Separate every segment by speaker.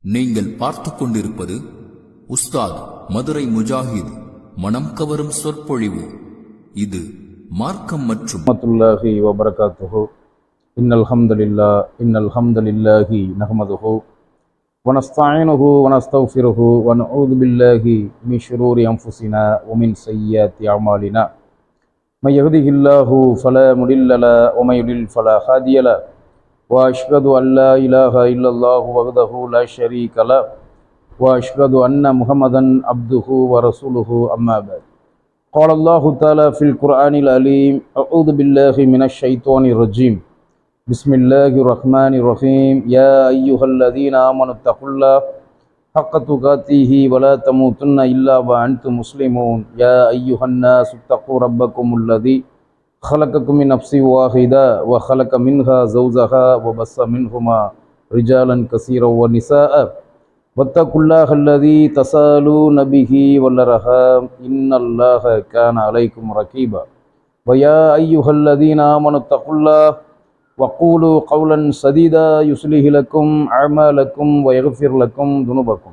Speaker 1: நீங்கள் பார்த்து கொண்டிருப்பது உஸ்தாத் மதுரை முஜாஹித் மனம் கவரும் சொற்பொழிவு. இது மார்க்கம் மற்றும்
Speaker 2: ரஹ்மத்துல்லாஹி வ பரகாத்துஹு. இன்னல் ஹம்தலில்லாஹி நஹ்மதுஹு வ நஸ்தஈனுஹு வ நஸ்தக்ஃபிருஹு வ நஊது பில்லாஹி மின் ஷுரூரி அன்ஃபுஸினா வ மின் ஸய்யிஆத்தி அஅமாலினா. மை யஹ்திஹில்லாஹு ஃபலா முடில்ல லஹு வ மை யுடில் ஃபலா ஹாதிய லஹு. وأشهد أن لا إله إلا الله وحده لا شريك له وأشهد أن محمدا عبده ورسوله أما بعد. قال الله تعالى في القرآن العليم: أعوذ بالله من الشيطان الرجيم. بسم الله الرحمن الرحيم. يا أيها الذين آمنوا اتقوا الله حق تقاته ولا تموتن إلا وأنتم مسلمون. يا أيها الناس اتقوا ربكم الذي خلقكم من نفس واحدة وخلق منها زوجها وبث منهما رجالا كثيرا ونساء واتقوا الله الذي تساءلون به والأرحام إن الله كان عليكم رقيبا. ويا أيها الذين آمنوا اتقوا الله وقولوا قولا سديدا يصلح لكم أعمالكم ويغفر لكم ذنوبكم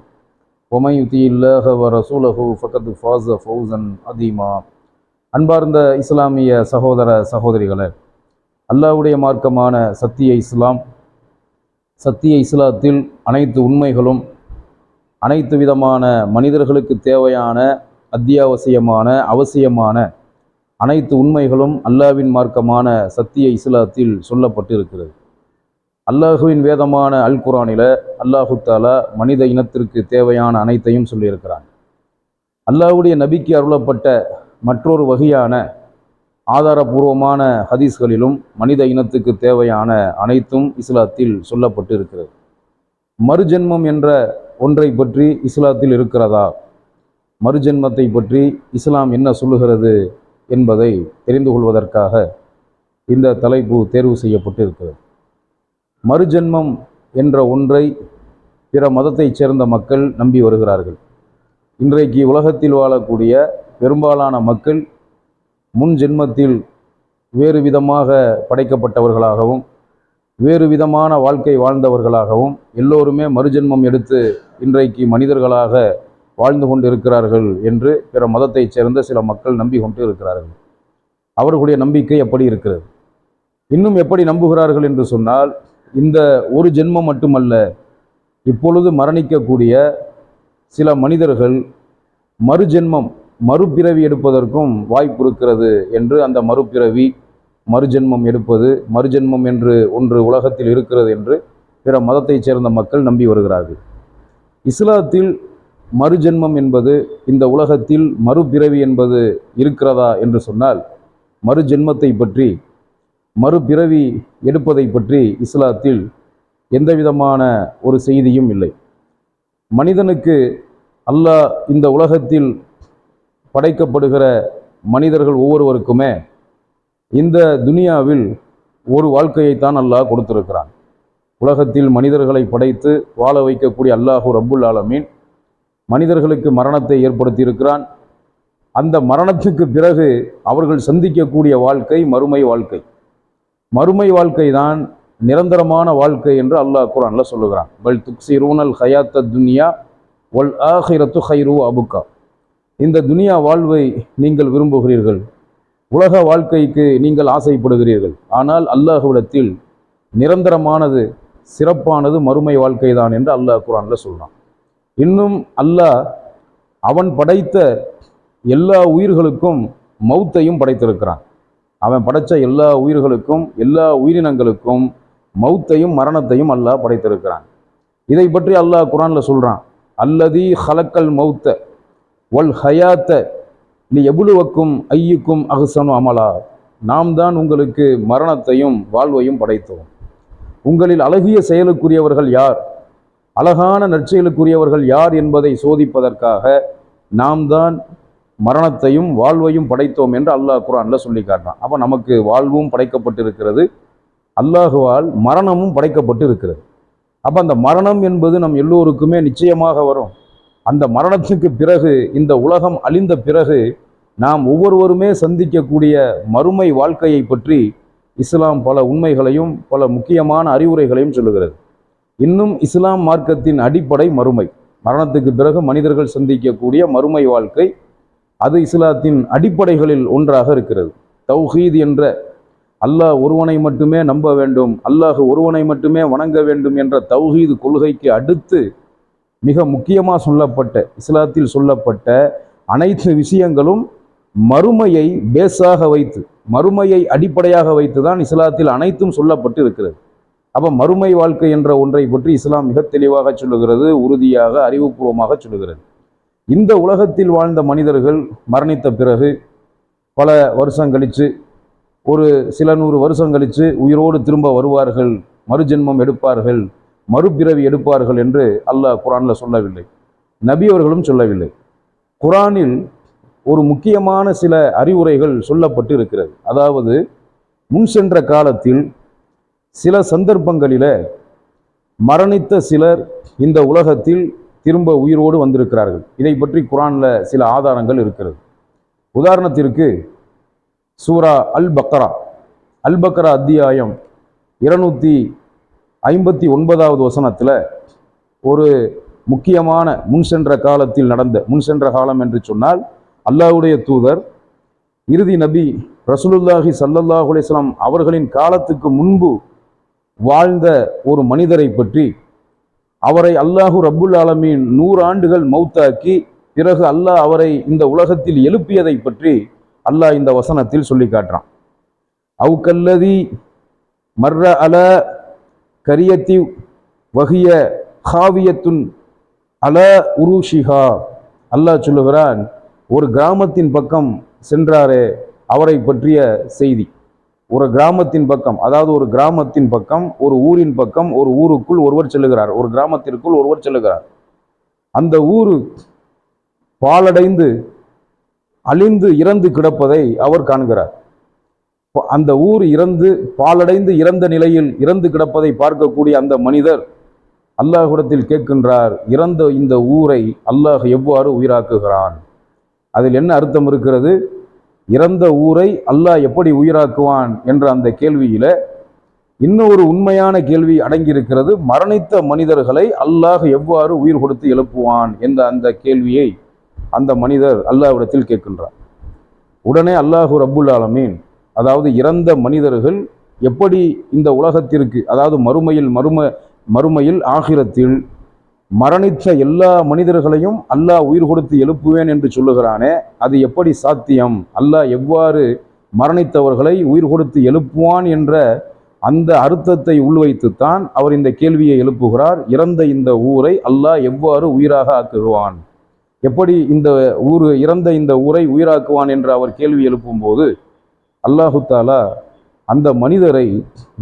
Speaker 2: ومن يطع الله ورسوله فقد فاز فوزا عظيما. அன்பார்ந்த இஸ்லாமிய சகோதர சகோதரிகளே, அல்லாஹ்வுடைய மார்க்கமான சத்திய இஸ்லாம், சத்திய இஸ்லாத்தில் அனைத்து உண்மைகளும் அனைத்து விதமான மனிதர்களுக்கு தேவையான அத்தியாவசியமான அவசியமான அனைத்து உண்மைகளும் அல்லாஹ்வின் மார்க்கமான சத்திய இஸ்லாத்தில் சொல்லப்பட்டிருக்கிறது. அல்லாஹுவின் வேதமான அல் குர்ஆனில் அல்லாஹு தஆலா மனித இனத்திற்கு தேவையான அனைத்தையும் சொல்லியிருக்கிறான். அல்லாஹ்வுடைய நபிக்கு அருளப்பட்ட மற்றொரு வகையான ஆதாரபூர்வமான ஹதீஸ்களிலும் மனித இனத்துக்கு தேவையான அனைத்தும் இஸ்லாத்தில் சொல்லப்பட்டு இருக்கிறது. மறுஜென்மம் என்ற ஒன்றை பற்றி இஸ்லாத்தில் இருக்கிறதா, மறுஜென்மத்தை பற்றி இஸ்லாம் என்ன சொல்லுகிறது என்பதை தெரிந்து கொள்வதற்காக இந்த தலைப்பு தேர்வு செய்யப்பட்டு இருக்கிறது. மறுஜென்மம் என்ற ஒன்றை பிற மதத்தைச் சேர்ந்த மக்கள் நம்பி வருகிறார்கள். இன்றைக்கு உலகத்தில் வாழக்கூடிய பெரும்பாலான மக்கள் முன் ஜென்மத்தில் வேறு விதமாக படைக்கப்பட்டவர்களாகவும் வேறு விதமான வாழ்க்கை வாழ்ந்தவர்களாகவும் எல்லோருமே மறுஜென்மம் எடுத்து இன்றைக்கு மனிதர்களாக வாழ்ந்து கொண்டு இருக்கிறார்கள் என்று பிற மதத்தைச் சேர்ந்த சில மக்கள் நம்பி கொண்டு இருக்கிறார்கள். அவர்களுடைய நம்பிக்கை எப்படி இருக்கிறது? இன்னும் எப்படி நம்புகிறார்கள் என்று சொன்னால், இந்த ஒரு ஜென்மம் மட்டுமல்ல, இப்பொழுது மரணிக்கக்கூடிய சில மனிதர்கள் மறுஜென்மம் மறுபிறவி எடுப்பதற்கும் வாய்ப்பு இருக்கிறது என்று, அந்த மறுபிறவி மறுஜென்மம் எடுப்பது, மறுஜென்மம் என்று ஒன்று உலகத்தில் இருக்கிறது என்று பிற மதத்தைச் சேர்ந்த மக்கள் நம்பி வருகிறார்கள். இஸ்லாத்தில் மறுஜென்மம் என்பது, இந்த உலகத்தில் மறுபிறவி என்பது இருக்கிறதா என்று சொன்னால், மறுஜென்மத்தை பற்றி மறுபிறவி எடுப்பதை பற்றி இஸ்லாத்தில் எந்த விதமான ஒரு செய்தியும் இல்லை. மனிதனுக்கு அல்லாஹ் இந்த உலகத்தில் படைக்கப்படுகிற மனிதர்கள் ஒவ்வொருவருக்குமே இந்த துனியாவில் ஒரு வாழ்க்கையைத்தான் அல்லாஹ் கொடுத்திருக்கிறான். உலகத்தில் மனிதர்களை படைத்து வாழ வைக்கக்கூடிய அல்லாஹு ரப்புல் ஆலமீன் மனிதர்களுக்கு மரணத்தை ஏற்படுத்தி இருக்கிறான். அந்த மரணத்துக்கு பிறகு அவர்கள் சந்திக்கக்கூடிய வாழ்க்கை மறுமை வாழ்க்கை. மறுமை வாழ்க்கை தான் நிரந்தரமான வாழ்க்கை என்று அல்லாஹ் குர்ஆன்ல சொல்லுகிறான். பல் துக்ஸிரூனல் ஹயாத்த துன்யா வல் ஆஹிரத்து ஹைரு அபுக்கா. இந்த துனியா வாழ்வை நீங்கள் விரும்புகிறீர்கள், உலக வாழ்க்கைக்கு நீங்கள் ஆசைப்படுகிறீர்கள். ஆனால் அல்லாஹ்விடத்தில் நிரந்தரமானது சிறப்பானது மறுமை வாழ்க்கை தான் என்று அல்லாஹ் குர்ஆன்ல சொல்றான். இன்னும் அல்லாஹ் அவன் படைத்த எல்லா உயிர்களுக்கும் மௌத்தையும் படைத்திருக்கிறான். அவன் படைத்த எல்லா உயிர்களுக்கும் எல்லா உயிரினங்களுக்கும் மௌத்தையும் மரணத்தையும் அல்லாஹ் படைத்திருக்கிறான். இதை பற்றி அல்லாஹ் குர்ஆன்ல சொல்றான்: அல்லதி ஹலக்கல் மௌத்த வல் ஹயாத்த லி எபுலுவக்கும் ஐயுக்கும் அஹ்சனு அமலா. நாம் தான் உங்களுக்கு மரணத்தையும் வாழ்வையும் படைத்தோம். உங்களில் அழகிய செயலுக்குரியவர்கள் யார், அழகான நற்செயலுக்குரியவர்கள் யார் என்பதை சோதிப்பதற்காக நாம் தான் மரணத்தையும் வாழ்வையும் படைத்தோம் என்று அல்லாஹ் குர்ஆன்ல சொல்லி காட்டுறான். அப்போ நமக்கு வாழ்வும் படைக்கப்பட்டிருக்கிறது, அல்லாஹுவால் மரணமும் படைக்கப்பட்டு இருக்கிறது. அப்போ அந்த மரணம் என்பது நம் எல்லோருக்குமே நிச்சயமாக வரும். அந்த மரணத்துக்கு பிறகு, இந்த உலகம் அழிந்த பிறகு நாம் ஒவ்வொருவருமே சந்திக்கக்கூடிய மறுமை வாழ்க்கையை பற்றி இஸ்லாம் பல உண்மைகளையும் பல முக்கியமான அறிவுரைகளையும் சொல்லுகிறது. இன்னும் இஸ்லாம் மார்க்கத்தின் அடிப்படை மறுமை, மரணத்துக்கு பிறகு மனிதர்கள் சந்திக்கக்கூடிய மறுமை வாழ்க்கை, அது இஸ்லாத்தின் அடிப்படைகளில் ஒன்றாக இருக்கிறது. தௌஹீத் என்ற அல்லாஹ் ஒருவனை மட்டுமே நம்ப வேண்டும், அல்லாஹ் ஒருவனை மட்டுமே வணங்க வேண்டும் என்ற தௌஹீது கொள்கைக்கு அடுத்து மிக முக்கியமாக சொல்லப்பட்ட, இஸ்லாத்தில் சொல்லப்பட்ட அனைத்து விஷயங்களும் மறுமையை பேஸாக வைத்து, மறுமையை அடிப்படையாக வைத்து தான் இஸ்லாத்தில் அனைத்தும் சொல்லப்பட்டு இருக்கிறது. அப்போ மறுமை வாழ்க்கை என்ற ஒன்றை பற்றி இஸ்லாம் மிக தெளிவாக சொல்லுகிறது, உறுதியாக அறிவுபூர்வமாக சொல்லுகிறது. இந்த உலகத்தில் வாழ்ந்த மனிதர்கள் மரணித்த பிறகு பல வருஷம் கழித்து, ஒரு சில 100 வருஷம் கழித்து உயிரோடு திரும்ப வருவார்கள், மறுஜென்மம் எடுப்பார்கள், மறுபிறவி எடுப்பார்கள் என்று அல்லாஹ் குர்ஆனில் சொல்லவில்லை, நபி அவர்களும் சொல்லவில்லை. குர்ஆனில் ஒரு முக்கியமான சில அறிவுரைகள் சொல்லப்பட்டு இருக்கிறது. அதாவது முன் சென்ற காலத்தில் சில சந்தர்ப்பங்களில் மரணித்த சிலர் இந்த உலகத்தில் திரும்ப உயிரோடு வந்திருக்கிறார்கள். இதை பற்றி குர்ஆனில் சில ஆதாரங்கள் இருக்கிறது. உதாரணத்திற்கு சூரா அல் பக்ரா அத்தியாயம் 259வது வசனத்தில் ஒரு முக்கியமான முன் சென்ற காலத்தில் நடந்த, முன் சென்ற காலம் என்று சொன்னால் அல்லாஹ்வுடைய தூதர் இறுதி நபி ரசூலுல்லாஹி ஸல்லல்லாஹு அலைஹி வஸல்லம் அவர்களின் காலத்துக்கு முன்பு வாழ்ந்த ஒரு மனிதரை பற்றி, அவரை அல்லாஹு ரப்புல் ஆலமீன் 100 ஆண்டுகள் மௌத்தாக்கி பிறகு அல்லாஹ் அவரை இந்த உலகத்தில் எழுப்பியதை பற்றி அல்லாஹ் இந்த வசனத்தில் சொல்லி காட்டுறான். அவு கல்லதி மர்ர அல கரியத்தி வகிய ஹாவியத்துன் அல உருஷிஹா. அல்லாஹ் சொல்லுகிறான், ஒரு கிராமத்தின் பக்கம் சென்றாரே அவரை பற்றிய செய்தி. ஒரு கிராமத்தின் பக்கம், அதாவது ஒரு கிராமத்தின் பக்கம், ஒரு ஊரின் பக்கம், ஒரு ஊருக்குள் ஒருவர் செல்லுகிறார், ஒரு கிராமத்திற்குள் ஒருவர் செல்லுகிறார். அந்த ஊரு பாழடைந்து அழிந்து இறந்து கிடப்பதை அவர் காண்கிறார். அந்த ஊர் இறந்து பாழடைந்து இறந்த நிலையில் இறந்து கிடப்பதை பார்க்கக்கூடிய அந்த மனிதர் அல்லாஹ்விடத்தில் கேட்கின்றார், இறந்த இந்த ஊரை அல்லாஹ் எவ்வாறு உயிராக்குகிறான்? அதில் என்ன அர்த்தம் இருக்கிறது? இறந்த ஊரை அல்லாஹ் எப்படி உயிராக்குவான் என்ற அந்த கேள்வியில இன்னொரு உண்மையான கேள்வி அடங்கியிருக்கிறது. மரணித்த மனிதர்களை அல்லாஹ் எவ்வாறு உயிர் கொடுத்து எழுப்புவான் என்ற அந்த கேள்வியை அந்த மனிதர் அல்லாஹ்விடத்தில் கேட்கின்றார். உடனே அல்லாஹு ரப்புல் ஆலமீன், அதாவது இறந்த மனிதர்கள் எப்படி இந்த உலகத்திற்கு, அதாவது மறுமையில் ஆகிரத்தில் மரணித்த எல்லா மனிதர்களையும் அல்லாஹ் உயிர் கொடுத்து எழுப்புவேன் என்று சொல்லுகிறானே, அது எப்படி சாத்தியம்? அல்லாஹ் எவ்வாறு மரணித்தவர்களை உயிர் கொடுத்து எழுப்புவான் என்ற அந்த அர்த்தத்தை உள்வைத்துத்தான் அவர் இந்த கேள்வியை எழுப்புகிறார். இறந்த இந்த ஊரை அல்லாஹ் எவ்வாறு உயிராக ஆக்குவான், எப்படி இந்த இறந்த இந்த ஊரை உயிராக்குவான் என்று அவர் கேள்வி எழுப்பும் போது அல்லாஹு தாலா அந்த மனிதரை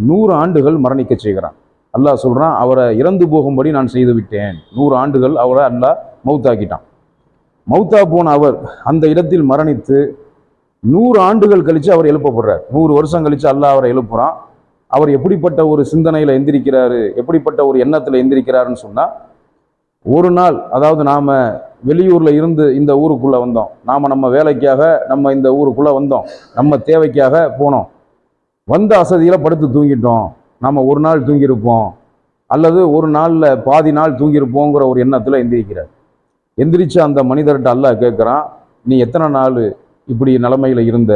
Speaker 2: 100 ஆண்டுகள் மரணிக்க செய்கிறான். அல்லாஹ் சொல்றான், அவரை இறந்து போகும்படி நான் செய்து விட்டேன். 100 ஆண்டுகள் அவரை அல்லாஹ் மௌத்தாக்கிட்டான். மௌத்தா போன அவர் அந்த இடத்தில் மரணித்து 100 ஆண்டுகள் கழித்து அவர் எழுப்பப்படுறார். 100 வருஷம் கழித்து அல்லாஹ் அவரை எழுப்புறான். அவர் எப்படிப்பட்ட ஒரு சிந்தனையில் எந்திரிக்கிறாரு, எப்படிப்பட்ட ஒரு எண்ணத்தில் எந்திரிக்கிறாருன்னு சொன்னால், ஒரு நாள், அதாவது நாம் வெளியூரில் இருந்து இந்த ஊருக்குள்ளே வந்தோம், நாம் நம்ம வேலைக்காக நம்ம இந்த ஊருக்குள்ளே வந்தோம், நம்ம தேவைக்காக போனோம், வந்த அசதியில் படுத்து தூங்கிட்டோம், நாம் ஒரு நாள் தூங்கியிருப்போம் அல்லது ஒரு நாளில் பாதி நாள் தூங்கியிருப்போங்கிற ஒரு எண்ணத்தில் எந்திரிக்கிறார். எந்திரிச்ச அந்த மனிதர்கிட்ட அல்லாஹ் கேட்குறான், நீ எத்தனை நாள் இப்படி நிலைமையில் இருந்த,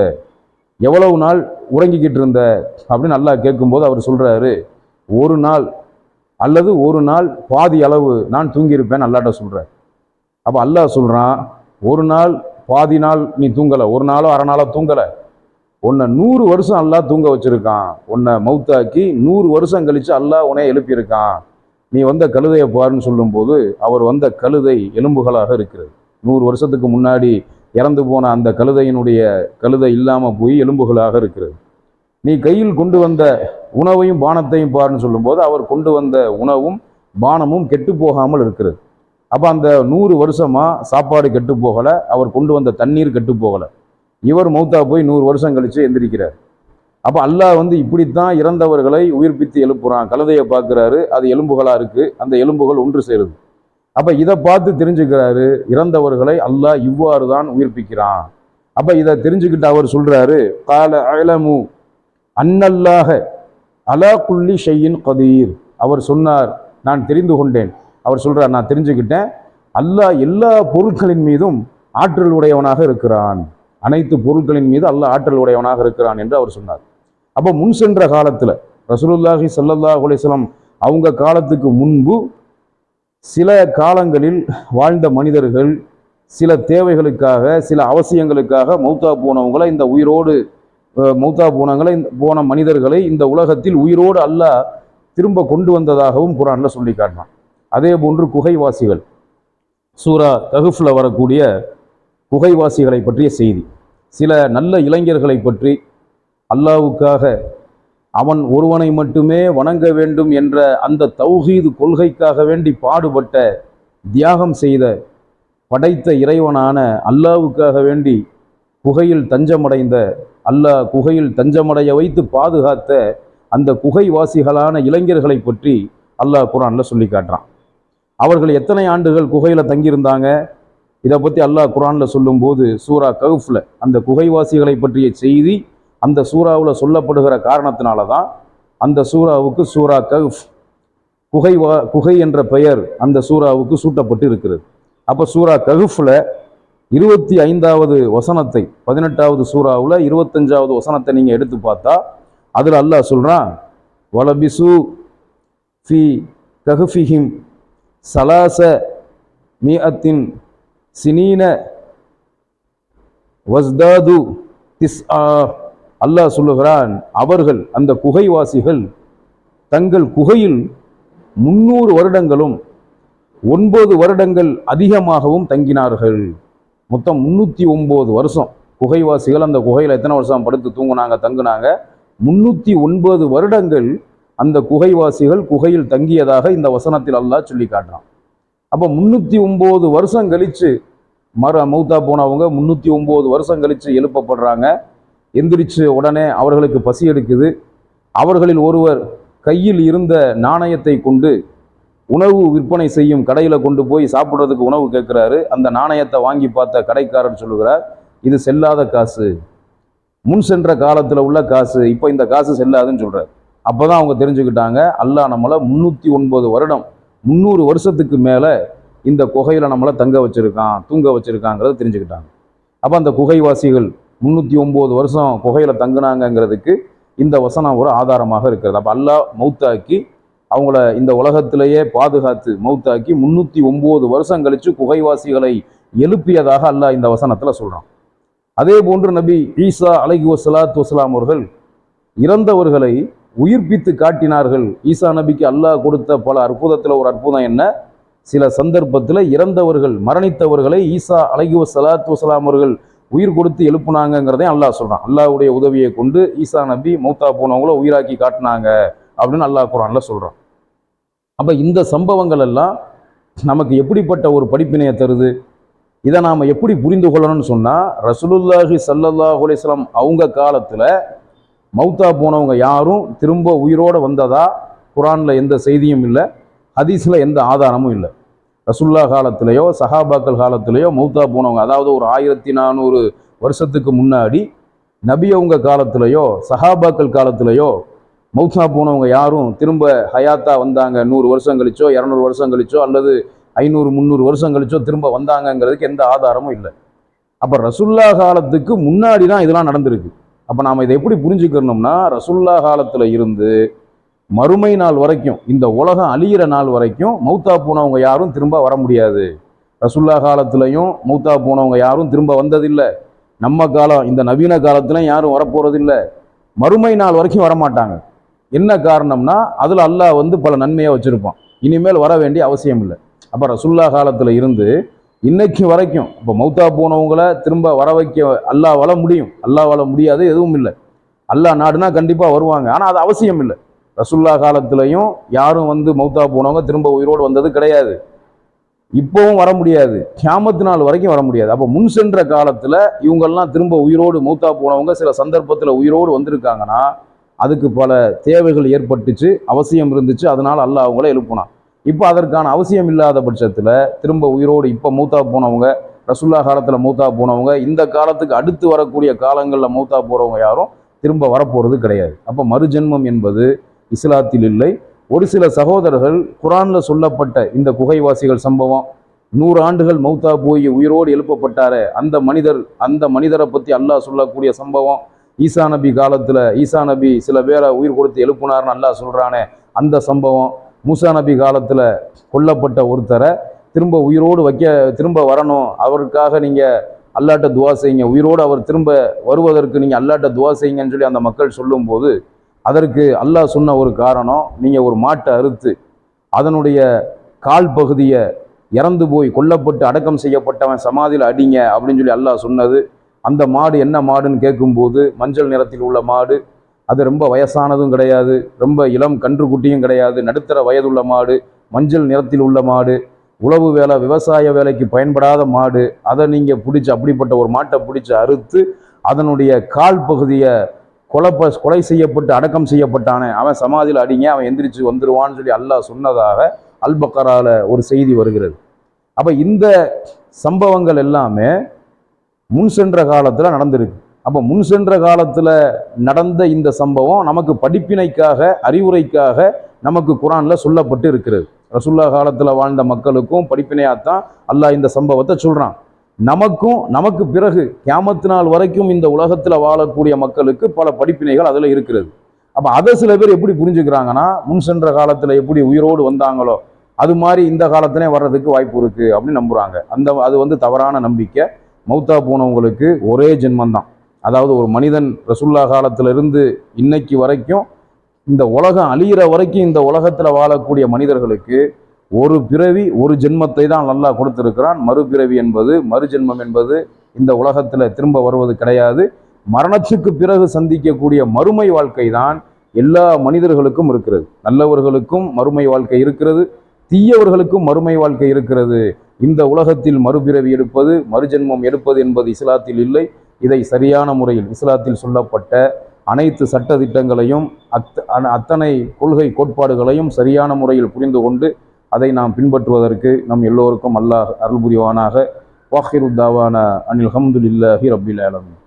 Speaker 2: எவ்வளவு நாள் உறங்கிக்கிட்டு இருந்த அப்படின்னு அல்லாஹ் கேட்கும்போது அவர் சொல்கிறாரு, ஒரு நாள் அல்லது ஒரு நாள் பாதி அளவு நான் தூங்கியிருப்பேன் அல்லாஹ்ட்ட சொல்கிறார். அப்போ அல்லாஹ் சொல்கிறான், ஒரு நாள் பாதி நாள் நீ தூங்கலை, ஒரு நாளோ அரை நாளோ தூங்கலை, உன்னை 100 வருஷம் அல்லாஹ் தூங்க வச்சிருக்கான், உன்னை மௌத்தாக்கி 100 வருஷம் கழித்து அல்லாஹ் உன்னை எழுப்பியிருக்கான், நீ வந்த கழுதையை பாருன்னு சொல்லும்போது அவர் வந்த கழுதை எலும்புகளாக இருக்கிறது. 100 வருஷத்துக்கு முன்னாடி இறந்து போன அந்த கழுதை இல்லாமல் போய் எலும்புகளாக இருக்கிறது. நீ கையில் கொண்டு வந்த உணவையும் பானத்தையும் பாருன்னு சொல்லும்போது அவர் கொண்டு வந்த உணவும் பானமும் கெட்டு போகாமல் இருக்கிறது. அப்போ அந்த 100 வருஷமாக சாப்பாடு கெட்டு போகலை, அவர் கொண்டு வந்த தண்ணீர் கெட்டு போகலை. இவர் மௌத்தா போய் 100 வருஷம் கழித்து எந்திரிக்கிறார். அப்போ அல்லாஹ் இப்படித்தான் இறந்தவர்களை உயிர்ப்பித்து எழுப்புறான். கழுதையை பார்க்குறாரு, அது எலும்புகளாக இருக்குது, அந்த எலும்புகள் ஒன்று சேருது. அப்போ இதை பார்த்து தெரிஞ்சுக்கிறாரு, இறந்தவர்களை அல்லாஹ் இவ்வாறு தான் உயிர்ப்பிக்கிறான். அப்போ இதை தெரிஞ்சுக்கிட்டு அவர் சொல்கிறாரு, கால அலமு அன்னல்லாஹ அலா குல்லி ஷையின் கதீர். அவர் சொன்னார், நான் தெரிந்து கொண்டேன். அவர் சொல்றார், நான் தெரிஞ்சுக்கிட்டேன், அல்லாஹ் எல்லா பொருட்களின் மீதும் ஆற்றல் உடையவனாக இருக்கிறான், அனைத்து பொருட்களின் மீது அல்லாஹ் ஆற்றல் உடையவனாக இருக்கிறான் என்று அவர் சொன்னார். அப்போ முன் சென்ற காலத்தில் ரசூலுல்லாஹி ஸல்லல்லாஹு அலைஹி வஸல்லம் அவங்க காலத்துக்கு முன்பு சில காலங்களில் வாழ்ந்த மனிதர்கள் சில தேவைகளுக்காக சில அவசியங்களுக்காக மௌத்தா போனவங்களை இந்த உயிரோடு மௌத்தா போன மனிதர்களை இந்த உலகத்தில் உயிரோடு அல்லாஹ் திரும்ப கொண்டு வந்ததாகவும் குர்ஆன்ல சொல்லி காட்டினான். அதே போன்று குகைவாசிகள், சூரா கஹ்ஃப்ல வரக்கூடிய குகைவாசிகளை பற்றிய செய்தி, சில நல்ல இளைஞர்களை பற்றி அல்லாஹ்வுக்காக அவன் ஒருவனை மட்டுமே வணங்க வேண்டும் என்ற அந்த தௌஹீது கொள்கைக்காக வேண்டி பாடுபட்ட, தியாகம் செய்த, படைத்த இறைவனான அல்லாஹ்வுக்காக வேண்டி குகையில் தஞ்சமடைந்த, அல்லாஹ் குகையில் தஞ்சமடைய வைத்து பாதுகாத்த அந்த குகைவாசிகளான இளைஞர்களை பற்றி அல்லாஹ் குர்ஆன்ல சொல்லி காட்டுறான். அவர்கள் எத்தனை ஆண்டுகள் குகையில் தங்கியிருந்தாங்க, இதை பற்றி அல்லாஹ் குர்ஆன்ல சொல்லும்போது சூரா கஹ்ஃப்ல அந்த குகைவாசிகளை பற்றிய செய்தி அந்த சூறாவில் சொல்லப்படுகிற காரணத்தினால தான் அந்த சூறாவுக்கு சூரா கஹ்ஃப், குகை என்ற பெயர் அந்த சூறாவுக்கு சூட்டப்பட்டு இருக்கிறது. அப்போ சூரா கஹ்ஃப்ல 25வது வசனத்தை, 18வது சூறாவில் 25வது வசனத்தை நீங்கள் எடுத்து பார்த்தா அதில் அல்லாஹ் சொல்கிறான், வலபிசு ஃபி கஹ்ஃபிஹிம் சலாச மிஅத்தின் சினீன வஸ்தாது திஸ்ஆ. அல்லாஹ் சொல்லுகிறான், அவர்கள் அந்த குகைவாசிகள் தங்கள் குகையில் 300 வருடங்களும் 9 வருடங்கள் அதிகமாகவும் தங்கினார்கள். மொத்தம் 309 வருஷம் குகைவாசிகள் அந்த குகையில் எத்தனை வருஷம் படுத்து தூங்குனாங்க, தங்குனாங்க? 309 வருடங்கள் அந்த குகைவாசிகள் குகையில் தங்கியதாக இந்த வசனத்தில் அல்லாஹ் சொல்லி காட்டுறான். அப்போ 309 வருஷம் கழிச்சு மௌத்தா போனவங்க 309 வருஷம் கழிச்சு எழுப்பப்படுறாங்க. எந்திரிச்சு உடனே அவர்களுக்கு பசி எடுக்குது. அவர்களில் ஒருவர் கையில் இருந்த நாணயத்தை கொண்டு உணவு விற்பனை செய்யும் கடையில் கொண்டு போய் சாப்பிட்றதுக்கு உணவு கேட்குறாரு. அந்த நாணயத்தை வாங்கி பார்த்த கடைக்காரர் சொல்லுகிறார், இது செல்லாத காசு, முன் சென்ற காலத்தில் உள்ள காசு, இப்போ இந்த காசு செல்லாதுன்னு சொல்கிறார். அப்போ தான் அவங்க தெரிஞ்சுக்கிட்டாங்க, அல்லாஹ் நம்மளை 309 வருடம் 300 வருஷத்துக்கு மேலே இந்த குகையில் நம்மளை தங்க வச்சுருக்கான், தூங்க வச்சுருக்காங்கிறத தெரிஞ்சுக்கிட்டாங்க. அப்போ அந்த குகைவாசிகள் 309 வருஷம் குகையில் தங்குனாங்கங்கிறதுக்கு இந்த வசனம் ஒரு ஆதாரமாக இருக்கிறது. அப்போ அல்லாஹ் மௌத்தாக்கி அவங்கள இந்த உலகத்திலேயே பாதுகாத்து மௌத்தாக்கி 309 வருஷம் கழித்து குகைவாசிகளை எழுப்பியதாக அல்லாஹ் இந்த வசனத்தில் சொல்கிறான். அதே போன்று நபி ஈசா அலைஹி வஸ்ஸலாத்து வஸ்ஸலாம் அவர்கள் இறந்தவர்களை உயிர்ப்பித்து காட்டினார்கள். ஈசா நபிக்கு அல்லாஹ் கொடுத்த பல அற்புதத்தில் ஒரு அற்புதம் என்ன, சில சந்தர்ப்பத்தில் இறந்தவர்கள் மரணித்தவர்களை ஈசா அலைஹி வஸ்ஸலாத்து வஸ்ஸலாம் அவர்கள் உயிர் கொடுத்து எழுப்புனாங்கிறதையும் அல்லாஹ் சொல்கிறான். அல்லாஹ்வுடைய உதவியை கொண்டு ஈசா நபி மௌத்தா போனவங்கள உயிராக்கி காட்டினாங்க அப்படின்னு அல்லாஹ் குர்ஆன்ல சொல்கிறான். அப்போ இந்த சம்பவங்கள் எல்லாம் நமக்கு எப்படிப்பட்ட ஒரு படிப்பினையை தருது, இதை நாம் எப்படி புரிந்து கொள்ளணும்னு சொன்னால், ரசூலுல்லாஹி ஸல்லல்லாஹு அலைஹி வஸல்லம் அவங்க காலத்தில் மௌத்தா போனவங்க யாரும் திரும்ப உயிரோடு வந்ததா குர்ஆனில் எந்த செய்தியும் இல்லை, ஹதீஸில் எந்த ஆதாரமும் இல்லை. ரசூலுல்லாஹ் காலத்திலேயோ சஹாபாக்கள் காலத்திலேயோ மௌத்தா போனவங்க, அதாவது ஒரு 1400 வருஷத்துக்கு முன்னாடி நபி அவங்க காலத்திலேயோ சஹாபாக்கள் காலத்திலேயோ மௌத்தா போனவங்க யாரும் திரும்ப ஹயாத்தா வந்தாங்க 100 வருஷம் கழிச்சோ 200 வருஷம் கழிச்சோ அல்லது 500-300 வருஷம் கழிச்சோ திரும்ப வந்தாங்கங்கிறதுக்கு எந்த ஆதாரமும் இல்லை. அப்போ ரசூலுல்லாஹ் காலத்துக்கு முன்னாடி தான் இதெல்லாம் நடந்திருக்கு. அப்போ நாம் இதை எப்படி புரிஞ்சுக்கணும்னா, ரசூலுல்லாஹ் காலத்தில் இருந்து மறுமை நாள் வரைக்கும், இந்த உலகம் அழியிற நாள் வரைக்கும் மௌத்தா போனவங்க யாரும் திரும்ப வர முடியாது. ரசூலுல்லாஹ் காலத்திலையும் மௌத்தா போனவங்க யாரும் திரும்ப வந்ததில்லை. நம்ம காலம் இந்த நவீன காலத்துலையும் யாரும் வரப்போறதில்லை. மறுமை நாள் வரைக்கும் வரமாட்டாங்க. என்ன காரணம்னா, அதில் அல்லாஹ் பல நன்மையை வச்சுருப்பான், இனிமேல் வர வேண்டிய அவசியம் இல்லை. அப்போ ரசூலுல்லாஹ் காலத்தில் இருந்து இன்னைக்கு வரைக்கும் இப்போ மௌத்தா போனவங்களை திரும்ப வர வைக்க அல்லாஹ்வால முடியும், அல்லாஹ்வால முடியாது எதுவும் இல்லை. அல்லாஹ் நாடுனா கண்டிப்பாக வருவாங்க, ஆனால் அது அவசியம் இல்லை. ரசூலுல்லாஹ் காலத்திலையும் யாரும் மௌத்தா போனவங்க திரும்ப உயிரோடு வந்தது கிடையாது, இப்போவும் வர முடியாது, கியாமத்து நாள் வரைக்கும் வர முடியாது. அப்போ முன் சென்ற காலத்தில் இவங்கெல்லாம் திரும்ப உயிரோடு மௌத்தா போனவங்க சில சந்தர்ப்பத்தில் உயிரோடு வந்திருக்காங்கன்னா அதுக்கு பல தேவைகள் ஏற்பட்டுச்சு, அவசியம் இருந்துச்சு, அதனால் அல்லாஹ் அவங்கள எழுப்புனான். இப்போ அதற்கான அவசியம் இல்லாத பட்சத்தில் திரும்ப உயிரோடு இப்போ மௌத்தா போனவங்க, ரசூலுல்லாஹ் காலத்தில் மௌத்தா போனவங்க, இந்த காலத்துக்கு அடுத்து வரக்கூடிய காலங்களில் மௌத்தா போகிறவங்க யாரும் திரும்ப வரப்போகிறது கிடையாது. அப்போ மறுஜென்மம் என்பது இஸ்லாத்தில் இல்லை. ஒரு சில சகோதரர்கள் குர்ஆன்ல சொல்லப்பட்ட இந்த குகைவாசிகள் சம்பவம், 100 ஆண்டுகள் மௌத்தா போய் உயிரோடு எழுப்பப்பட்டாரே அந்த மனிதரை பற்றி அல்லாஹ் சொல்லக்கூடிய சம்பவம், ஈசா நபி காலத்தில் ஈசா நபி சில பேரை உயிர் கொடுத்து எழுப்புனார்னு அல்லாஹ் சொல்கிறானே அந்த சம்பவம், மூசா நபி காலத்தில் கொல்லப்பட்ட ஒருத்தரை திரும்ப உயிரோடு திரும்ப வரணும், அவருக்காக நீங்கள் அல்லாட்ட துவா செய்யுங்க, உயிரோடு அவர் திரும்ப வருவதற்கு நீங்கள் அல்லாட்ட துவா செய்யுங்கன்னு சொல்லி அந்த மக்கள் சொல்லும்போது, அதற்கு அல்லாஹ் சொன்ன ஒரு காரணம், நீங்கள் ஒரு மாட்டை அறுத்து அதனுடைய கால் பகுதியை இறந்து போய் கொல்லப்பட்டு அடக்கம் செய்யப்பட்டவன் சமாதியில் அடிங்க அப்படின்னு சொல்லி அல்லாஹ் சொன்னது. அந்த மாடு என்ன மாடுன்னு கேட்கும்போது மஞ்சள் நிறத்தில் உள்ள மாடு, அது ரொம்ப வயசானதும் கிடையாது, ரொம்ப இளம் கன்றுக்குட்டியும் கிடையாது, நடுத்தர வயதுள்ள மாடு, மஞ்சள் நிறத்தில் உள்ள மாடு, உழவு வேலை விவசாய வேலைக்கு பயன்படாத மாடு. அதை நீங்கள் பிடிச்சி அப்படிப்பட்ட ஒரு மாட்டை பிடிச்சி அறுத்து அதனுடைய கால் பகுதியை கொலை செய்யப்பட்டு அடக்கம் செய்யப்பட்டானே அவன் சமாதியில் அடிங்க, அவன் எந்திரிச்சு வந்துடுவான்னு சொல்லி அல்லாஹ் சொன்னதாக அல் பக்கரால ஒரு செய்தி வருகிறது. அப்போ இந்த சம்பவங்கள் எல்லாமே முன் சென்ற காலத்தில் நடந்திருக்கு. அப்போ முன் சென்ற காலத்தில் நடந்த இந்த சம்பவம் நமக்கு படிப்பினைக்காக அறிவுரைக்காக நமக்கு குர்ஆனில் சொல்லப்பட்டு இருக்கிறது. ரசூலுல்லாஹ் காலத்தில் வாழ்ந்த மக்களுக்கும் படிப்பினையாத்தான் அல்லாஹ் இந்த சம்பவத்தை சொல்கிறான். நமக்கு பிறகு கியாமத் நாள் வரைக்கும் இந்த உலகத்தில் வாழக்கூடிய மக்களுக்கு பல படிப்பினைகள் அதில் இருக்கிறது. அப்போ அதை சில பேர் எப்படி புரிஞ்சுக்கிறாங்கன்னா, முன் சென்ற காலத்தில் எப்படி உயிரோடு வந்தாங்களோ அது மாதிரி இந்த காலத்திலே வர்றதுக்கு வாய்ப்பு இருக்குது அப்படின்னு நம்புகிறாங்க. அது தவறான நம்பிக்கை. மௌத்தா போனவங்களுக்கு ஒரே ஜென்மந்தான். அதாவது ஒரு மனிதன் ரசூலுல்லாஹ் காலத்திலிருந்து இன்னைக்கு வரைக்கும் இந்த உலகம் அழியிற வரைக்கும் இந்த உலகத்தில் வாழக்கூடிய மனிதர்களுக்கு ஒரு பிறவி ஒரு ஜென்மத்தை தான் அல்லாஹ் கொடுத்திருக்கிறான். மறுபிறவி என்பது மறுஜென்மம் என்பது இந்த உலகத்தில் திரும்ப வருவது கிடையாது. மரணத்துக்கு பிறகு சந்திக்கக்கூடிய மறுமை வாழ்க்கை தான் எல்லா மனிதர்களுக்கும் இருக்கிறது. நல்லவர்களுக்கும் மறுமை வாழ்க்கை இருக்கிறது, தீயவர்களுக்கும் மறுமை வாழ்க்கை இருக்கிறது. இந்த உலகத்தில் மறுபிறவி எடுப்பது மறுஜென்மம் எடுப்பது என்பது இஸ்லாத்தில் இல்லை. இதை சரியான முறையில் இஸ்லாத்தில் சொல்லப்பட்ட அனைத்து சட்ட திட்டங்களையும் அத்தனை கொள்கை கோட்பாடுகளையும் சரியான முறையில் புரிந்து கொண்டு அதை நாம் பின்பற்றுவதற்கு நம் எல்லோருக்கும் அல்லாஹ் அருள் புரிவானாக. வாஹிரு தாவானா அனில் ஹம்துலில்லாஹி ரப்பில் ஆலமீன்.